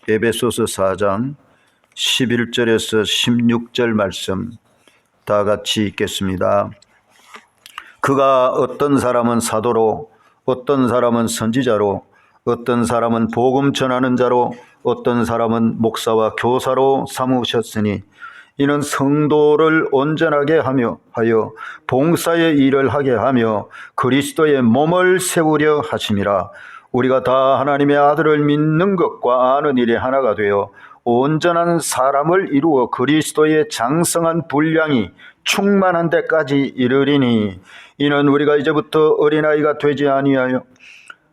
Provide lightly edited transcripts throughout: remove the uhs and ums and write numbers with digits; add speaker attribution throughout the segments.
Speaker 1: 에베소서 4장 11절에서 16절 말씀 다 같이 읽겠습니다. 그가 어떤 사람은 사도로, 어떤 사람은 선지자로, 어떤 사람은 복음 전하는 자로, 어떤 사람은 목사와 교사로 삼으셨으니 이는 성도를 온전하게 하여 봉사의 일을 하게 하며 그리스도의 몸을 세우려 하심이라. 우리가 다 하나님의 아들을 믿는 것과 아는 일이 하나가 되어 온전한 사람을 이루어 그리스도의 장성한 분량이 충만한 데까지 이르리니 이는 우리가 이제부터 어린아이가 되지 아니하여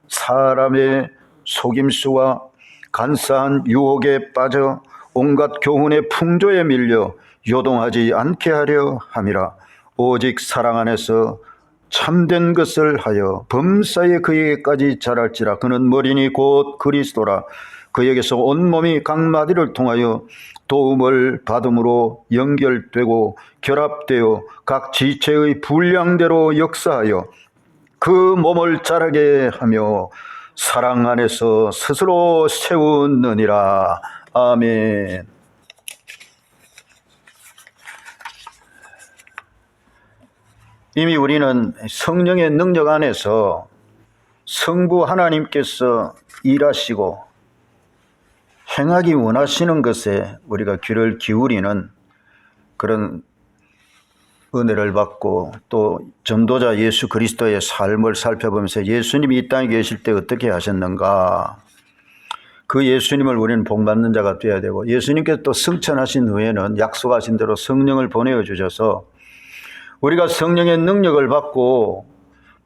Speaker 1: 사람의 속임수와 간사한 유혹에 빠져 온갖 교훈의 풍조에 밀려 요동하지 않게 하려 함이라. 오직 사랑 안에서 참된 것을 하여 범사에 그에게까지 자랄지라. 그는 머리니 곧 그리스도라. 그에게서 온몸이 각 마디를 통하여 도움을 받음으로 연결되고 결합되어 각 지체의 분량대로 역사하여 그 몸을 자라게 하며 사랑 안에서 스스로 세우느니라. 아멘. 이미 우리는 성령의 능력 안에서 성부 하나님께서 일하시고 행하기 원하시는 것에 우리가 귀를 기울이는 그런 은혜를 받고 또 전도자 예수 그리스도의 삶을 살펴보면서 예수님이 이 땅에 계실 때 어떻게 하셨는가, 그 예수님을 우리는 복받는 자가 되어야 되고, 예수님께서 또 승천하신 후에는 약속하신 대로 성령을 보내어 주셔서 우리가 성령의 능력을 받고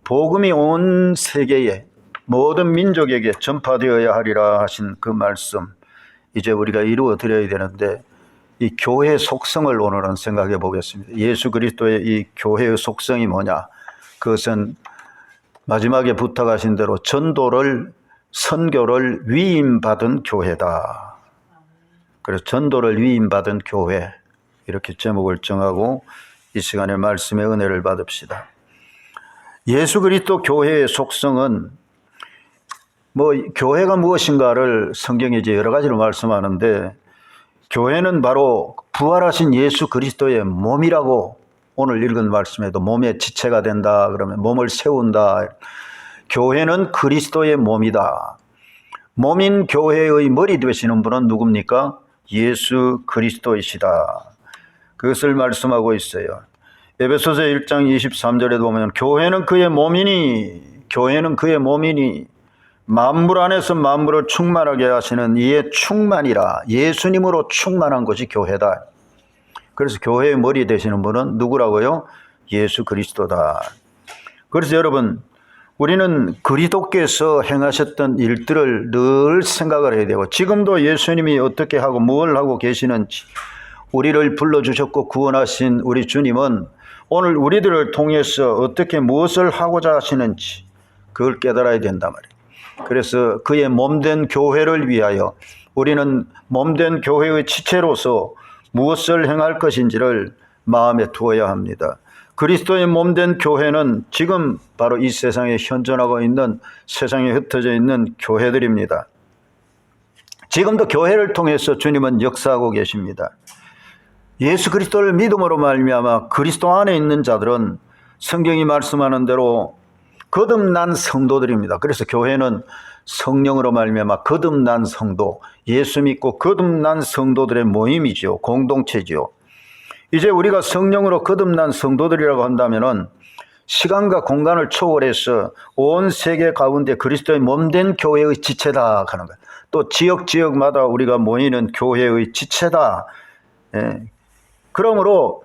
Speaker 1: 복음이 온 세계에 모든 민족에게 전파되어야 하리라 하신 그 말씀, 이제 우리가 이루어 드려야 되는데 이 교회의 속성을 오늘은 생각해 보겠습니다. 예수 그리스도의 이 교회의 속성이 뭐냐? 그것은 마지막에 부탁하신 대로 전도를, 선교를 위임받은 교회다. 그래서 전도를 위임받은 교회, 이렇게 제목을 정하고 이 시간에 말씀의 은혜를 받읍시다. 예수 그리스도 교회의 속성은 교회가 무엇인가를 성경에 이제 여러 가지로 말씀하는데, 교회는 바로 부활하신 예수 그리스도의 몸이라고 오늘 읽은 말씀에도 몸의 지체가 된다 그러면 몸을 세운다. 교회는 그리스도의 몸이다. 몸인 교회의 머리 되시는 분은 누굽니까? 예수 그리스도이시다. 그것을 말씀하고 있어요. 에베소서 1장 23절에도 보면 교회는 그의 몸이니 만물 안에서 만물을 충만하게 하시는 이의 충만이라. 예수님으로 충만한 것이 교회다. 그래서 교회의 머리 되시는 분은 누구라고요? 예수 그리스도다. 그래서 여러분, 우리는 그리스도께서 행하셨던 일들을 늘 생각을 해야 되고, 지금도 예수님이 어떻게 하고 뭘 하고 계시는지, 우리를 불러주셨고 구원하신 우리 주님은 오늘 우리들을 통해서 어떻게 무엇을 하고자 하시는지 그걸 깨달아야 된단 말이에요. 그래서 그의 몸된 교회를 위하여 우리는 몸된 교회의 지체로서 무엇을 행할 것인지를 마음에 두어야 합니다. 그리스도의 몸된 교회는 지금 바로 이 세상에 현존하고 있는, 세상에 흩어져 있는 교회들입니다. 지금도 교회를 통해서 주님은 역사하고 계십니다. 예수 그리스도를 믿음으로 말미암아 그리스도 안에 있는 자들은 성경이 말씀하는 대로 거듭난 성도들입니다. 그래서 교회는 성령으로 말미암아 거듭난 성도, 예수 믿고 거듭난 성도들의 모임이죠. 공동체죠. 이제 우리가 성령으로 거듭난 성도들이라고 한다면은 시간과 공간을 초월해서 온 세계 가운데 그리스도의 몸된 교회의 지체다 하는 거예요. 또 지역마다 우리가 모이는 교회의 지체다. 그러므로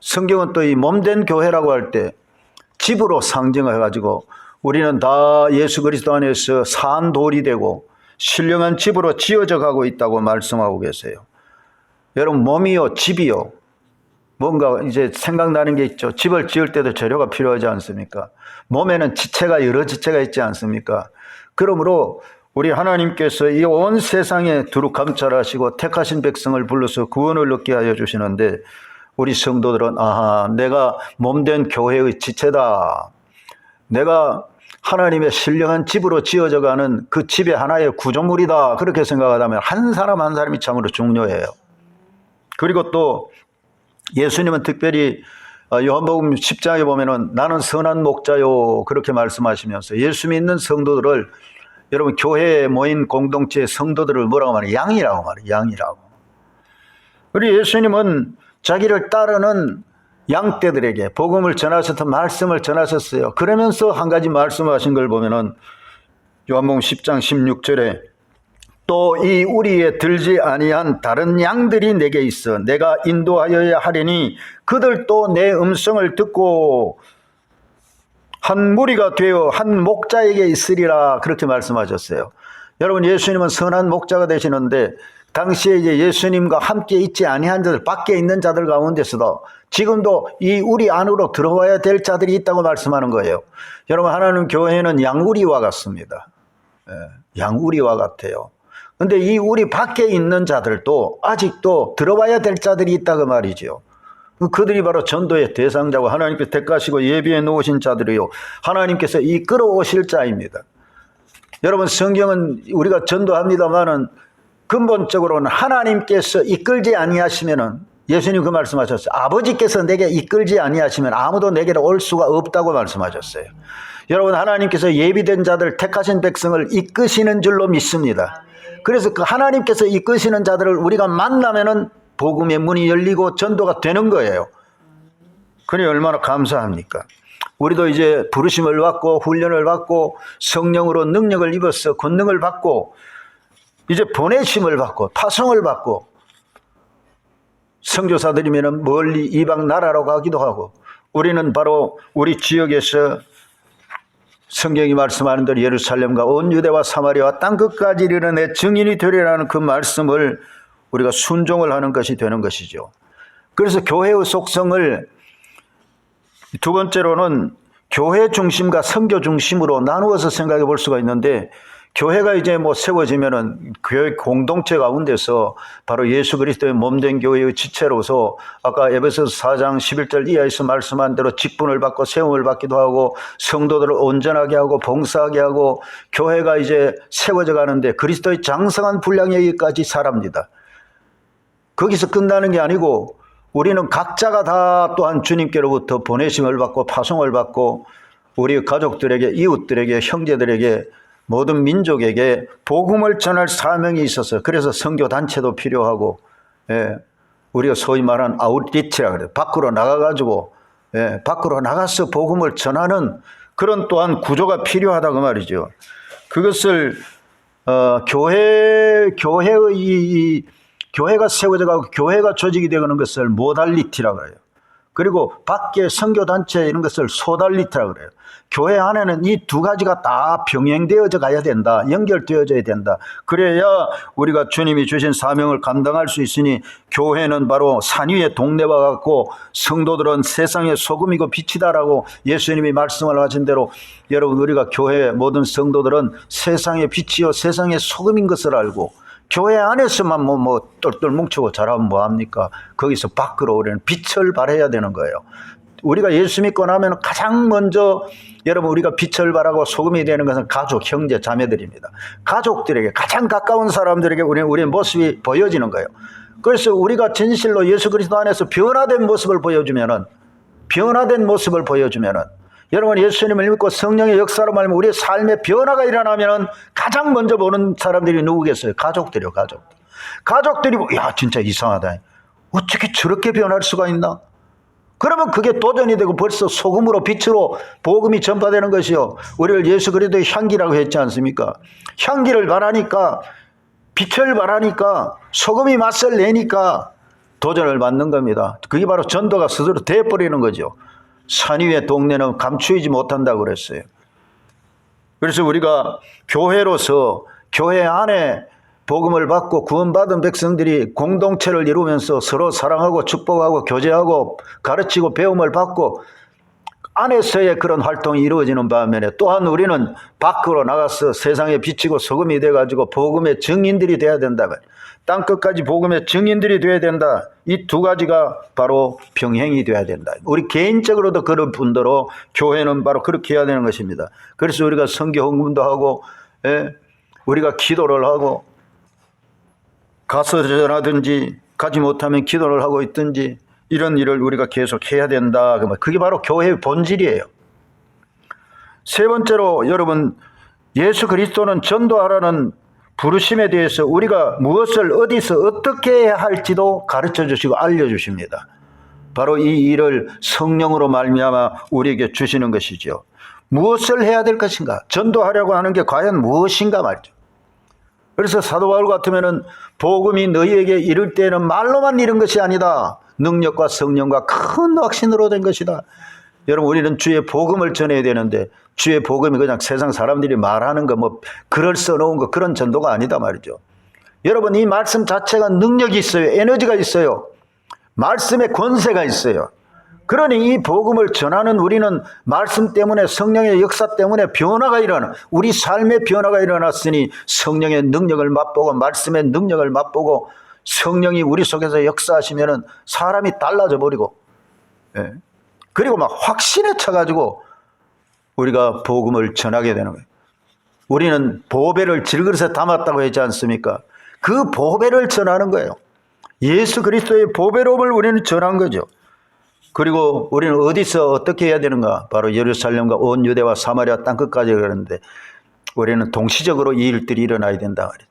Speaker 1: 성경은 또 이 몸된 교회라고 할 때 집으로 상징해가지고 우리는 다 예수 그리스도 안에서 산 돌이 되고 신령한 집으로 지어져 가고 있다고 말씀하고 계세요. 여러분, 몸이요, 집이요, 뭔가 이제 생각나는 게 있죠. 집을 지을 때도 재료가 필요하지 않습니까? 몸에는 지체가, 여러 지체가 있지 않습니까? 그러므로 우리 하나님께서 이 온 세상에 두루 감찰하시고 택하신 백성을 불러서 구원을 얻게 하여 주시는데, 우리 성도들은 내가 몸된 교회의 지체다. 내가 하나님의 신령한 집으로 지어져가는 그 집의 하나의 구조물이다, 그렇게 생각하다면 한 사람 한 사람이 참으로 중요해요. 그리고 또 예수님은 특별히 요한복음 10장에 보면은 나는 선한 목자요, 그렇게 말씀하시면서 예수 믿는 성도들을, 여러분 교회에 모인 공동체의 성도들을 뭐라고 말해요? 양이라고 말해요. 양이라고. 그리고 예수님은 자기를 따르는 양떼들에게 복음을 전하셨던 말씀을 전하셨어요. 그러면서 한 가지 말씀하신 걸 보면은 요한복음 10장 16절에 또 이 우리에 들지 아니한 다른 양들이 내게 있어 내가 인도하여야 하리니 그들도 내 음성을 듣고 한 무리가 되어 한 목자에게 있으리라, 그렇게 말씀하셨어요. 여러분, 예수님은 선한 목자가 되시는데 당시에 이제 예수님과 함께 있지 아니한 자들, 밖에 있는 자들 가운데서도 지금도 이 우리 안으로 들어와야 될 자들이 있다고 말씀하는 거예요. 여러분, 하나님 교회는 양우리와 같습니다. 양우리와 같아요. 근데 이 우리 밖에 있는 자들도 아직도 들어와야 될 자들이 있다고 말이죠. 그들이 바로 전도의 대상자고 하나님께서 택하시고 예비해 놓으신 자들이요, 하나님께서 이끌어 오실 자입니다. 여러분, 성경은 우리가 전도합니다마는 근본적으로는 하나님께서 이끌지 아니하시면은, 예수님 그 말씀하셨어요. 아버지께서 내게 이끌지 아니하시면 아무도 내게로 올 수가 없다고 말씀하셨어요. 여러분, 하나님께서 예비된 자들, 택하신 백성을 이끄시는 줄로 믿습니다. 그래서 그 하나님께서 이끄시는 자들을 우리가 만나면은 복음의 문이 열리고 전도가 되는 거예요. 그러니 얼마나 감사합니까? 우리도 이제 부르심을 받고 훈련을 받고 성령으로 능력을 입어서 권능을 받고 이제 보내심을 받고 파송을 받고 선교사들이면 멀리 이방 나라로 가기도 하고, 우리는 바로 우리 지역에서 성경이 말씀하는 대로 예루살렘과 온 유대와 사마리아와 땅끝까지 이르러 내 증인이 되리라는 그 말씀을 우리가 순종을 하는 것이 되는 것이죠. 그래서 교회의 속성을 두 번째로는 교회 중심과 선교 중심으로 나누어서 생각해 볼 수가 있는데, 교회가 이제 세워지면은 교회 공동체 가운데서 바로 예수 그리스도의 몸된 교회의 지체로서 아까 에베소서 4장 11절 이하에서 말씀한 대로 직분을 받고 세움을 받기도 하고 성도들을 온전하게 하고 봉사하게 하고 교회가 이제 세워져 가는데 그리스도의 장성한 분량에 이르기까지 자랍니다. 거기서 끝나는 게 아니고 우리는 각자가 다 또한 주님께로부터 보내심을 받고 파송을 받고 우리 가족들에게, 이웃들에게, 형제들에게, 모든 민족에게 복음을 전할 사명이 있어서, 그래서 선교단체도 필요하고, 우리가 소위 말하는 아웃리치라 그래요. 밖으로 나가가지고, 밖으로 나가서 복음을 전하는 그런 또한 구조가 필요하다 그 말이죠. 그것을 교회가 세워져 가고 교회가 조직이 되는 것을 모달리티라고 그래요. 그리고 밖에 선교단체 이런 것을 소달리티라고 그래요. 교회 안에는 이 두 가지가 다 병행되어져 가야 된다. 연결되어져야 된다. 그래야 우리가 주님이 주신 사명을 감당할 수 있으니, 교회는 바로 산 위의 동네와 같고 성도들은 세상의 소금이고 빛이다라고 예수님이 말씀을 하신 대로, 여러분, 우리가 교회 모든 성도들은 세상의 빛이요 세상의 소금인 것을 알고 교회 안에서만 똘똘 뭉치고 잘하면 뭐합니까? 거기서 밖으로 우리는 빛을 발해야 되는 거예요. 우리가 예수 믿고 나면 가장 먼저 여러분 우리가 빛을 발하고 소금이 되는 것은 가족, 형제, 자매들입니다. 가족들에게, 가장 가까운 사람들에게 우리의 모습이 보여지는 거예요. 그래서 우리가 진실로 예수 그리스도 안에서 변화된 모습을 보여주면은, 여러분 예수님을 믿고 성령의 역사로 말하면 우리의 삶에 변화가 일어나면은 가장 먼저 보는 사람들이 누구겠어요? 가족들이요, 가족들이 야, 진짜 이상하다. 어떻게 저렇게 변할 수가 있나? 그러면 그게 도전이 되고 벌써 소금으로 빛으로 복음이 전파되는 것이요. 우리를 예수 그리스도의 향기라고 했지 않습니까? 향기를 바라니까, 빛을 바라니까, 소금이 맛을 내니까 도전을 받는 겁니다. 그게 바로 전도가 스스로 돼버리는 거죠. 산 위의 동네는 감추이지 못한다고 그랬어요. 그래서 우리가 교회로서 교회 안에 복음을 받고 구원받은 백성들이 공동체를 이루면서 서로 사랑하고 축복하고 교제하고 가르치고 배움을 받고 안에서의 그런 활동이 이루어지는 반면에 또한 우리는 밖으로 나가서 세상에 비치고 소금이 돼가지고 복음의 증인들이 돼야 된다. 땅끝까지 복음의 증인들이 돼야 된다. 이 두 가지가 바로 병행이 돼야 된다. 우리 개인적으로도 그런 분들로 교회는 바로 그렇게 해야 되는 것입니다. 그래서 우리가 선교 헌금도 하고, 우리가 기도를 하고, 가서 전하든지 가지 못하면 기도를 하고 있든지 이런 일을 우리가 계속 해야 된다. 그게 바로 교회의 본질이에요. 세 번째로 여러분, 예수 그리스도는 전도하라는 부르심에 대해서 우리가 무엇을 어디서 어떻게 해야 할지도 가르쳐 주시고 알려주십니다. 바로 이 일을 성령으로 말미암아 우리에게 주시는 것이죠. 무엇을 해야 될 것인가? 전도하려고 하는 게 과연 무엇인가 말이죠. 그래서 사도 바울 같으면은 복음이 너희에게 이를 때에는 말로만 이른 것이 아니다. 능력과 성령과 큰 확신으로 된 것이다. 여러분, 우리는 주의 복음을 전해야 되는데 주의 복음이 그냥 세상 사람들이 말하는 거 뭐 글을 써놓은 거 그런 전도가 아니다 말이죠. 여러분, 이 말씀 자체가 능력이 있어요. 에너지가 있어요. 말씀에 권세가 있어요. 그러니 이 복음을 전하는 우리는 말씀 때문에, 성령의 역사 때문에 변화가 일어나, 우리 삶의 변화가 일어났으니 성령의 능력을 맛보고 말씀의 능력을 맛보고 성령이 우리 속에서 역사하시면은 사람이 달라져 버리고, 그리고 막 확신에 차가지고 우리가 복음을 전하게 되는 거예요. 우리는 보배를 질그릇에 담았다고 하지 않습니까? 그 보배를 전하는 거예요. 예수 그리스도의 보배로움을 우리는 전한 거죠. 그리고 우리는 어디서 어떻게 해야 되는가? 바로 예루살렘과 온 유대와 사마리아 땅끝까지 그러는데 우리는 동시적으로 이 일들이 일어나야 된다 말이에요.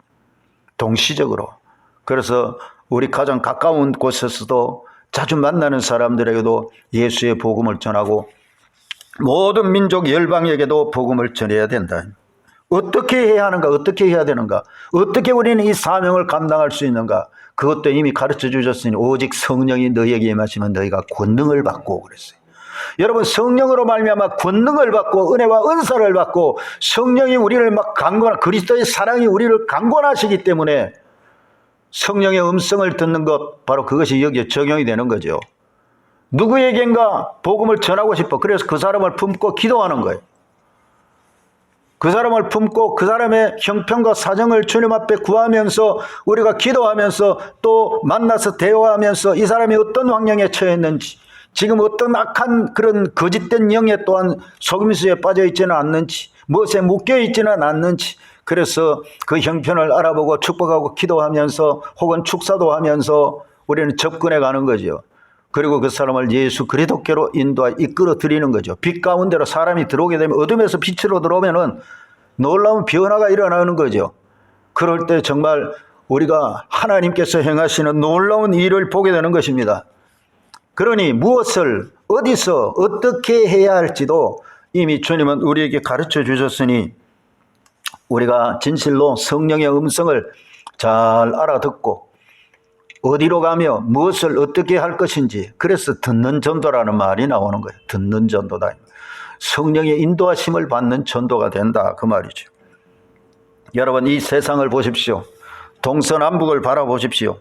Speaker 1: 동시적으로. 그래서 우리 가장 가까운 곳에서도 자주 만나는 사람들에게도 예수의 복음을 전하고 모든 민족 열방에게도 복음을 전해야 된다. 어떻게 해야 하는가? 어떻게 해야 되는가? 어떻게 우리는 이 사명을 감당할 수 있는가? 그것도 이미 가르쳐 주셨으니 오직 성령이 너희에게 임하시면 너희가 권능을 받고 그랬어요. 여러분, 성령으로 말미암아 권능을 받고 은혜와 은사를 받고 성령이 우리를 막 그리스도의 사랑이 우리를 강권하시기 때문에 성령의 음성을 듣는 것, 바로 그것이 여기에 적용이 되는 거죠. 누구에겐가 복음을 전하고 싶어. 그래서 그 사람을 품고 기도하는 거예요. 그 사람을 품고 그 사람의 형편과 사정을 주님 앞에 구하면서 우리가 기도하면서 또 만나서 대화하면서 이 사람이 어떤 환경에 처했는지, 지금 어떤 악한 그런 거짓된 영에 또한 속임수에 빠져 있지는 않는지, 무엇에 묶여 있지는 않는지, 그래서 그 형편을 알아보고 축복하고 기도하면서 혹은 축사도 하면서 우리는 접근해 가는 거죠. 그리고 그 사람을 예수 그리스도께로 인도하 이끌어 드리는 거죠. 빛 가운데로 사람이 들어오게 되면, 어둠에서 빛으로 들어오면은 놀라운 변화가 일어나는 거죠. 그럴 때 정말 우리가 하나님께서 행하시는 놀라운 일을 보게 되는 것입니다. 그러니 무엇을 어디서 어떻게 해야 할지도 이미 주님은 우리에게 가르쳐 주셨으니 우리가 진실로 성령의 음성을 잘 알아듣고 어디로 가며 무엇을 어떻게 할 것인지, 그래서 듣는 전도라는 말이 나오는 거예요. 듣는 전도다. 성령의 인도하심을 받는 전도가 된다, 그 말이죠. 여러분, 이 세상을 보십시오. 동서남북을 바라보십시오.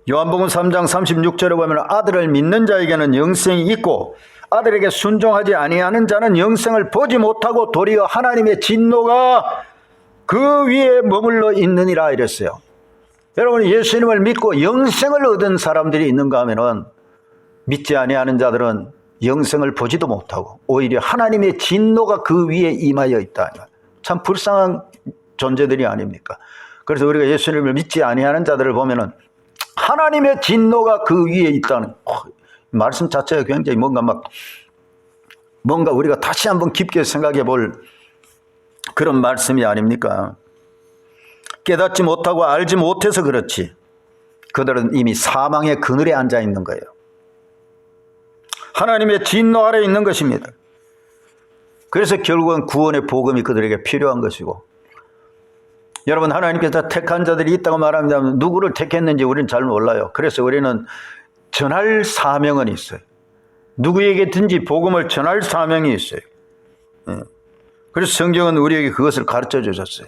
Speaker 1: 요한복음 3장 36절에 보면 아들을 믿는 자에게는 영생이 있고 아들에게 순종하지 아니하는 자는 영생을 보지 못하고 도리어 하나님의 진노가 그 위에 머물러 있느니라 이랬어요. 여러분, 예수님을 믿고 영생을 얻은 사람들이 있는가 하면은 믿지 아니하는 자들은 영생을 보지도 못하고 오히려 하나님의 진노가 그 위에 임하여 있다. 참 불쌍한 존재들이 아닙니까? 그래서 우리가 예수님을 믿지 아니하는 자들을 보면은 하나님의 진노가 그 위에 있다는 말씀 자체가 굉장히 뭔가 우리가 다시 한번 깊게 생각해 볼 그런 말씀이 아닙니까? 깨닫지 못하고 알지 못해서 그렇지 그들은 이미 사망의 그늘에 앉아 있는 거예요. 하나님의 진노 아래 있는 것입니다. 그래서 결국은 구원의 복음이 그들에게 필요한 것이고, 여러분, 하나님께서 택한 자들이 있다고 말합니다. 누구를 택했는지 우리는 잘 몰라요. 그래서 우리는 전할 사명은 있어요. 누구에게든지 복음을 전할 사명이 있어요. 그래서 성경은 우리에게 그것을 가르쳐 주셨어요.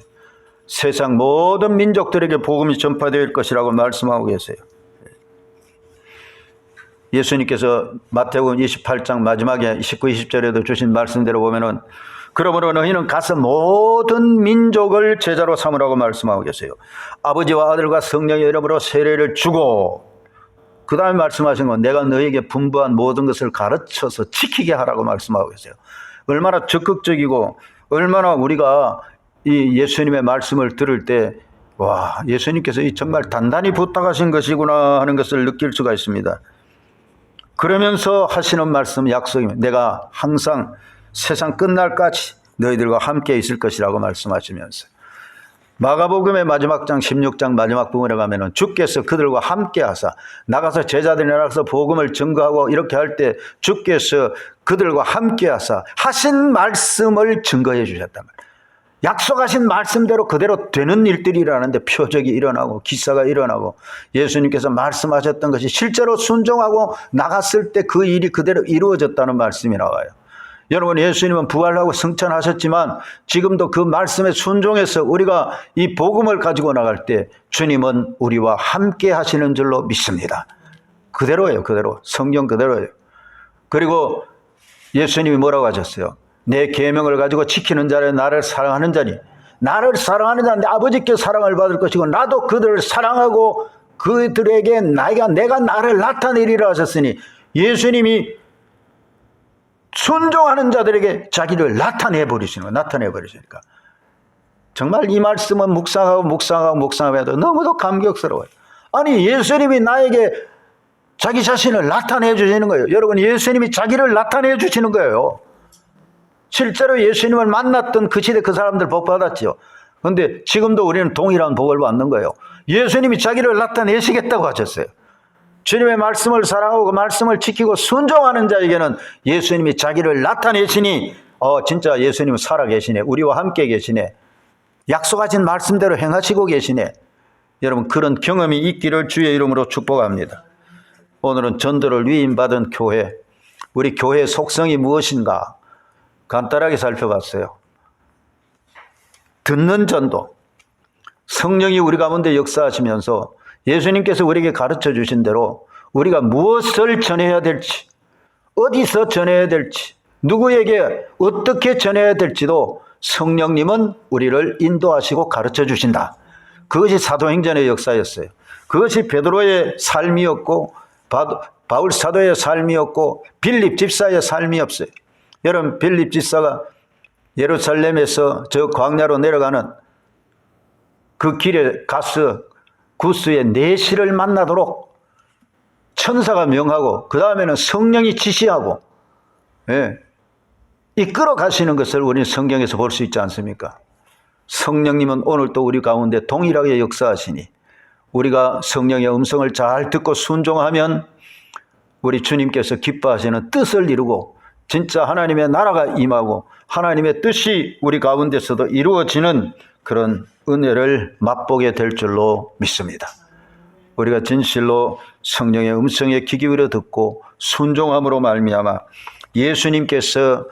Speaker 1: 세상 모든 민족들에게 복음이 전파될 것이라고 말씀하고 계세요. 예수님께서 마태복음 28장 마지막에 19, 20절에도 주신 말씀대로 보면은 그러므로 너희는 가서 모든 민족을 제자로 삼으라고 말씀하고 계세요. 아버지와 아들과 성령의 이름으로 세례를 주고 그 다음에 말씀하신 건 내가 너희에게 분부한 모든 것을 가르쳐서 지키게 하라고 말씀하고 계세요. 얼마나 적극적이고 얼마나 우리가 이 예수님의 말씀을 들을 때 와, 예수님께서 정말 단단히 부탁하신 것이구나 하는 것을 느낄 수가 있습니다. 그러면서 하시는 말씀 약속입니다. 내가 항상 세상 끝날까지 너희들과 함께 있을 것이라고 말씀하시면서 마가복음의 마지막 장 16장 마지막 부분에 가면은 주께서 그들과 함께 하사 나가서 제자들이 나가서 복음을 증거하고 이렇게 할 때 주께서 그들과 함께 하사 하신 말씀을 증거해 주셨단 말이에요. 약속하신 말씀대로 그대로 되는 일들이 일어나는데 표적이 일어나고 기사가 일어나고 예수님께서 말씀하셨던 것이 실제로 순종하고 나갔을 때 그 일이 그대로 이루어졌다는 말씀이 나와요. 여러분, 예수님은 부활하고 승천하셨지만 지금도 그 말씀에 순종해서 우리가 이 복음을 가지고 나갈 때 주님은 우리와 함께 하시는 줄로 믿습니다. 그대로예요. 그대로. 성경 그대로예요. 그리고 예수님이 뭐라고 하셨어요? 내 계명을 가지고 지키는 자는 나를 사랑하는 자니 나를 사랑하는 자는 아버지께 사랑을 받을 것이고 나도 그들을 사랑하고 그들에게 내가 나를 나타내리라 하셨으니 예수님이 순종하는 자들에게 자기를 나타내버리시니까 정말 이 말씀은 묵상하고 너무도 감격스러워요. 아니, 예수님이 나에게 자기 자신을 나타내 주시는 거예요. 여러분, 예수님이 자기를 나타내 주시는 거예요. 실제로 예수님을 만났던 그 시대 그 사람들 복 받았죠. 그런데 지금도 우리는 동일한 복을 받는 거예요. 예수님이 자기를 나타내시겠다고 하셨어요. 주님의 말씀을 사랑하고 그 말씀을 지키고 순종하는 자에게는 예수님이 자기를 나타내시니 진짜 예수님은 살아계시네. 우리와 함께 계시네. 약속하신 말씀대로 행하시고 계시네. 여러분, 그런 경험이 있기를 주의 이름으로 축복합니다. 오늘은 전도를 위임받은 교회, 우리 교회의 속성이 무엇인가 간단하게 살펴봤어요. 듣는 전도, 성령이 우리 가운데 역사하시면서 예수님께서 우리에게 가르쳐 주신 대로 우리가 무엇을 전해야 될지, 어디서 전해야 될지, 누구에게 어떻게 전해야 될지도 성령님은 우리를 인도하시고 가르쳐 주신다. 그것이 사도행전의 역사였어요. 그것이 베드로의 삶이었고 바울 사도의 삶이었고 빌립 집사의 삶이었어요. 여러분, 빌립 집사가 예루살렘에서 저 광야로 내려가는 그 길에 가서 구스의 내시를 만나도록 천사가 명하고 그 다음에는 성령이 지시하고 이끌어 가시는 것을 우리는 성경에서 볼 수 있지 않습니까? 성령님은 오늘도 우리 가운데 동일하게 역사하시니 우리가 성령의 음성을 잘 듣고 순종하면 우리 주님께서 기뻐하시는 뜻을 이루고 진짜 하나님의 나라가 임하고 하나님의 뜻이 우리 가운데서도 이루어지는 그런 은혜를 맛보게 될 줄로 믿습니다. 우리가 진실로 성령의 음성에 귀 기울여 듣고 순종함으로 말미암아 예수님께서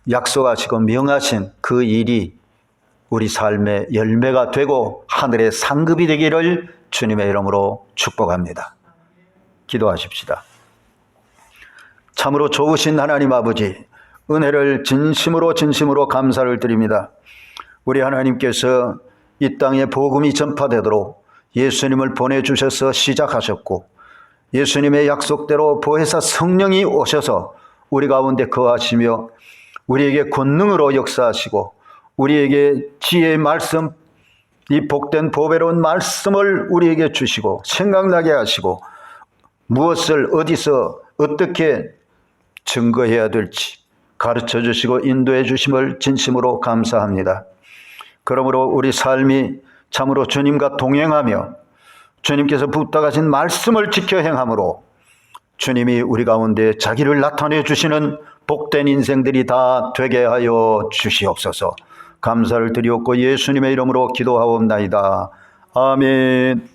Speaker 1: 약속하시고 명하신 그 일이 우리 삶의 열매가 되고 하늘의 상급이 되기를 주님의 이름으로 축복합니다. 기도하십시다. 참으로 좋으신 하나님 아버지, 은혜를 진심으로 감사를 드립니다. 우리 하나님께서 이 땅에 복음이 전파되도록 예수님을 보내주셔서 시작하셨고 예수님의 약속대로 보혜사 성령이 오셔서 우리 가운데 거하시며 우리에게 권능으로 역사하시고 우리에게 지혜의 말씀, 이 복된 보배로운 말씀을 우리에게 주시고 생각나게 하시고 무엇을 어디서 어떻게 증거해야 될지 가르쳐 주시고 인도해 주심을 진심으로 감사합니다. 그러므로 우리 삶이 참으로 주님과 동행하며 주님께서 부탁하신 말씀을 지켜 행함으로 주님이 우리 가운데 자기를 나타내 주시는 복된 인생들이 다 되게 하여 주시옵소서. 감사를 드리옵고 예수님의 이름으로 기도하옵나이다. 아멘.